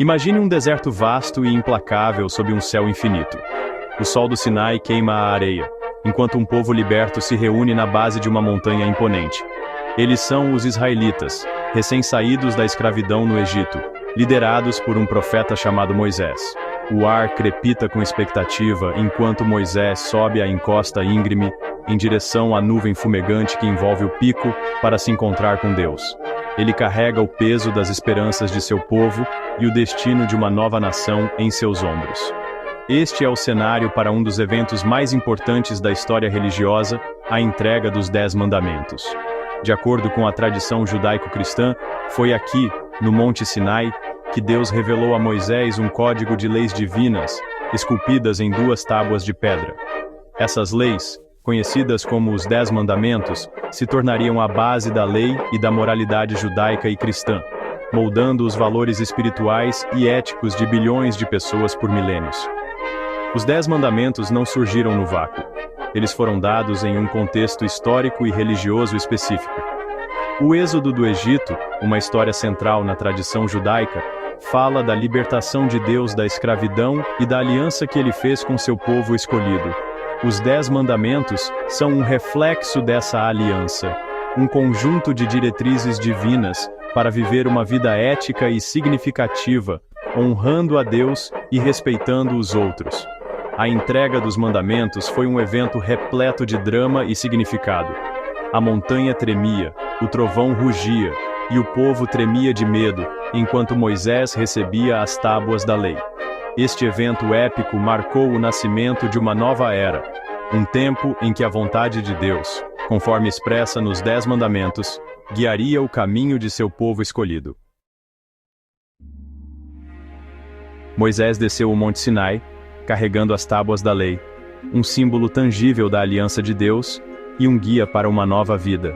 Imagine um deserto vasto e implacável sob um céu infinito. O sol do Sinai queima a areia, enquanto um povo liberto se reúne na base de uma montanha imponente. Eles são os israelitas, recém-saídos da escravidão no Egito, liderados por um profeta chamado Moisés. O ar crepita com expectativa enquanto Moisés sobe a encosta íngreme em direção à nuvem fumegante que envolve o pico para se encontrar com Deus. Ele carrega o peso das esperanças de seu povo e o destino de uma nova nação em seus ombros. Este é o cenário para um dos eventos mais importantes da história religiosa, a entrega dos 10 Mandamentos. De acordo com a tradição judaico-cristã, foi aqui, no Monte Sinai, que Deus revelou a Moisés um código de leis divinas, esculpidas em 2 tábuas de pedra. Essas leis, conhecidas como os 10 Mandamentos, se tornariam a base da lei e da moralidade judaica e cristã, moldando os valores espirituais e éticos de bilhões de pessoas por milênios. Os 10 Mandamentos não surgiram no vácuo. Eles foram dados em um contexto histórico e religioso específico. O Êxodo do Egito, uma história central na tradição judaica, fala da libertação de Deus da escravidão e da aliança que ele fez com seu povo escolhido. Os 10 Mandamentos são um reflexo dessa aliança, um conjunto de diretrizes divinas para viver uma vida ética e significativa, honrando a Deus e respeitando os outros. A entrega dos mandamentos foi um evento repleto de drama e significado. A montanha tremia, o trovão rugia, e o povo tremia de medo, enquanto Moisés recebia as tábuas da lei. Este evento épico marcou o nascimento de uma nova era, um tempo em que a vontade de Deus, conforme expressa nos 10 Mandamentos, guiaria o caminho de seu povo escolhido. Moisés desceu o Monte Sinai, carregando as tábuas da lei, um símbolo tangível da aliança de Deus e um guia para uma nova vida.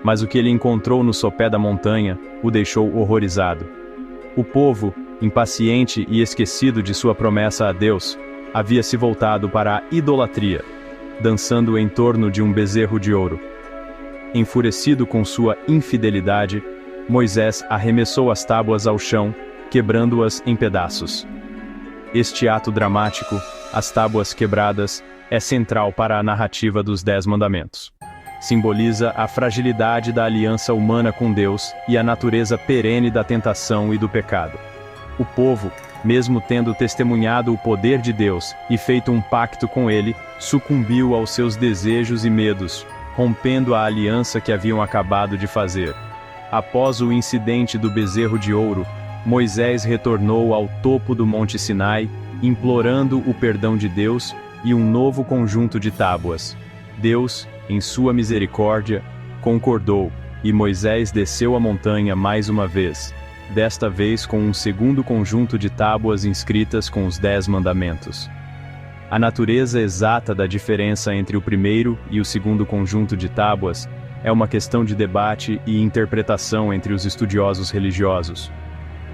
Mas o que ele encontrou no sopé da montanha o deixou horrorizado. O povo, impaciente e esquecido de sua promessa a Deus, havia se voltado para a idolatria, dançando em torno de um bezerro de ouro. Enfurecido com sua infidelidade, Moisés arremessou as tábuas ao chão, quebrando-as em pedaços. Este ato dramático, as tábuas quebradas, é central para a narrativa dos 10 Mandamentos. Simboliza a fragilidade da aliança humana com Deus e a natureza perene da tentação e do pecado. O povo, mesmo tendo testemunhado o poder de Deus e feito um pacto com ele, sucumbiu aos seus desejos e medos, rompendo a aliança que haviam acabado de fazer. Após o incidente do bezerro de ouro, Moisés retornou ao topo do Monte Sinai, implorando o perdão de Deus e um novo conjunto de tábuas. Deus, em sua misericórdia, concordou, e Moisés desceu a montanha mais uma vez, desta vez com um segundo conjunto de tábuas inscritas com os 10 Mandamentos. A natureza exata da diferença entre o primeiro e o segundo conjunto de tábuas é uma questão de debate e interpretação entre os estudiosos religiosos.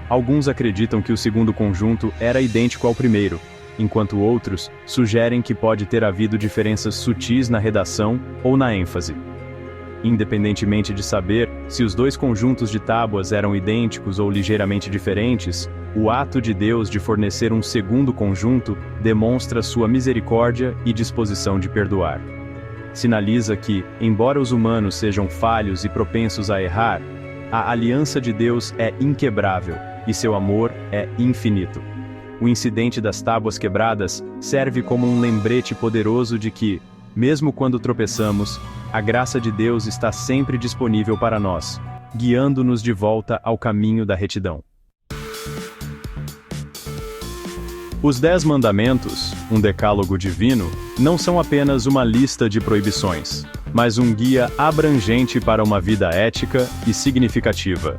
Alguns acreditam que o segundo conjunto era idêntico ao primeiro, enquanto outros sugerem que pode ter havido diferenças sutis na redação ou na ênfase. Independentemente de saber se os 2 conjuntos de tábuas eram idênticos ou ligeiramente diferentes, o ato de Deus de fornecer um segundo conjunto demonstra sua misericórdia e disposição de perdoar. Sinaliza que, embora os humanos sejam falhos e propensos a errar, a aliança de Deus é inquebrável e seu amor é infinito. O incidente das tábuas quebradas serve como um lembrete poderoso de que, mesmo quando tropeçamos, a graça de Deus está sempre disponível para nós, guiando-nos de volta ao caminho da retidão. Os 10 Mandamentos, um decálogo divino, não são apenas uma lista de proibições, mas um guia abrangente para uma vida ética e significativa.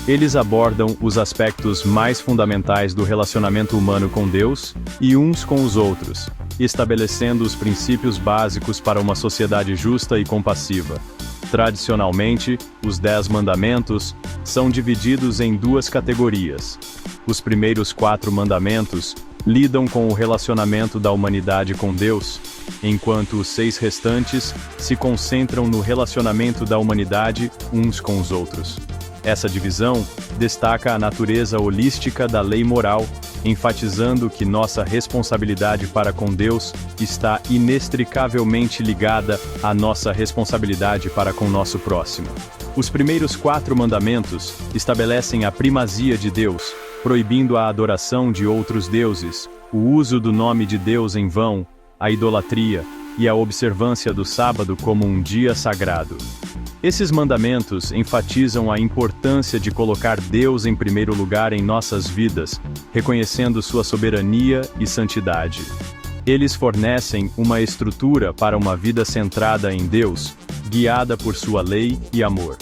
Eles abordam os aspectos mais fundamentais do relacionamento humano com Deus e uns com os outros, estabelecendo os princípios básicos para uma sociedade justa e compassiva. Tradicionalmente, os 10 Mandamentos são divididos em 2 categorias. Os primeiros 4 mandamentos lidam com o relacionamento da humanidade com Deus, enquanto os 6 restantes se concentram no relacionamento da humanidade uns com os outros. Essa divisão destaca a natureza holística da lei moral, enfatizando que nossa responsabilidade para com Deus está inextricavelmente ligada à nossa responsabilidade para com nosso próximo. Os primeiros 4 mandamentos estabelecem a primazia de Deus, proibindo a adoração de outros deuses, o uso do nome de Deus em vão, a idolatria e a observância do sábado como um dia sagrado. Esses mandamentos enfatizam a importância de colocar Deus em primeiro lugar em nossas vidas, reconhecendo sua soberania e santidade. Eles fornecem uma estrutura para uma vida centrada em Deus, guiada por sua lei e amor.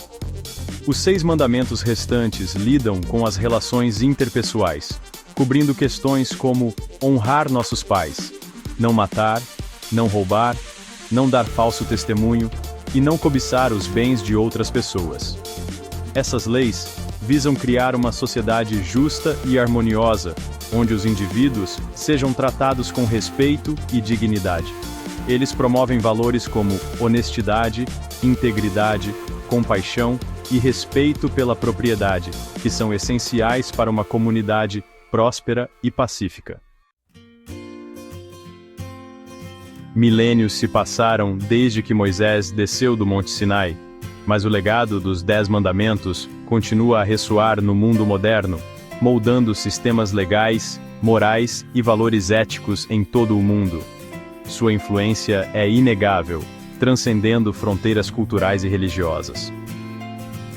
Os 6 mandamentos restantes lidam com as relações interpessoais, cobrindo questões como honrar nossos pais, não matar, não roubar, não dar falso testemunho e não cobiçar os bens de outras pessoas. Essas leis visam criar uma sociedade justa e harmoniosa, onde os indivíduos sejam tratados com respeito e dignidade. Eles promovem valores como honestidade, integridade, compaixão e respeito pela propriedade, que são essenciais para uma comunidade próspera e pacífica. Milênios se passaram desde que Moisés desceu do Monte Sinai, mas o legado dos 10 mandamentos continua a ressoar no mundo moderno, moldando sistemas legais, morais e valores éticos em todo o mundo. Sua influência é inegável, transcendendo fronteiras culturais e religiosas.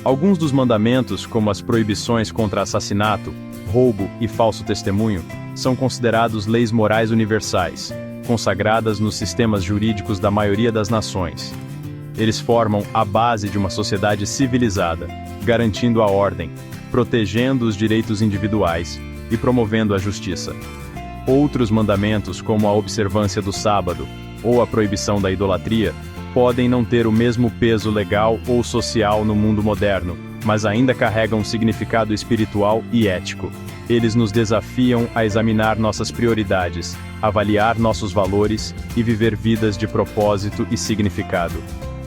Alguns dos mandamentos, como as proibições contra assassinato, roubo e falso testemunho, são considerados leis morais universais, consagradas nos sistemas jurídicos da maioria das nações. Eles formam a base de uma sociedade civilizada, garantindo a ordem, protegendo os direitos individuais e promovendo a justiça. Outros mandamentos, como a observância do sábado ou a proibição da idolatria, podem não ter o mesmo peso legal ou social no mundo moderno, mas ainda carregam um significado espiritual e ético. Eles nos desafiam a examinar nossas prioridades, avaliar nossos valores e viver vidas de propósito e significado.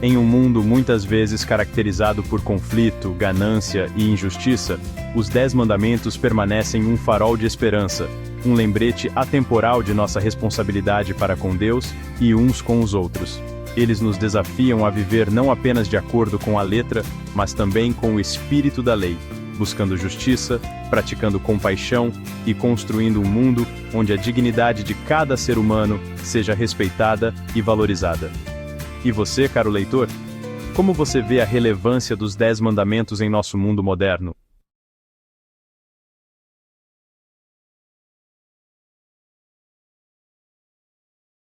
Em um mundo muitas vezes caracterizado por conflito, ganância e injustiça, os 10 mandamentos permanecem um farol de esperança, um lembrete atemporal de nossa responsabilidade para com Deus e uns com os outros. Eles nos desafiam a viver não apenas de acordo com a letra, mas também com o espírito da lei, buscando justiça, praticando compaixão e construindo um mundo onde a dignidade de cada ser humano seja respeitada e valorizada. E você, caro leitor? Como você vê a relevância dos 10 mandamentos em nosso mundo moderno?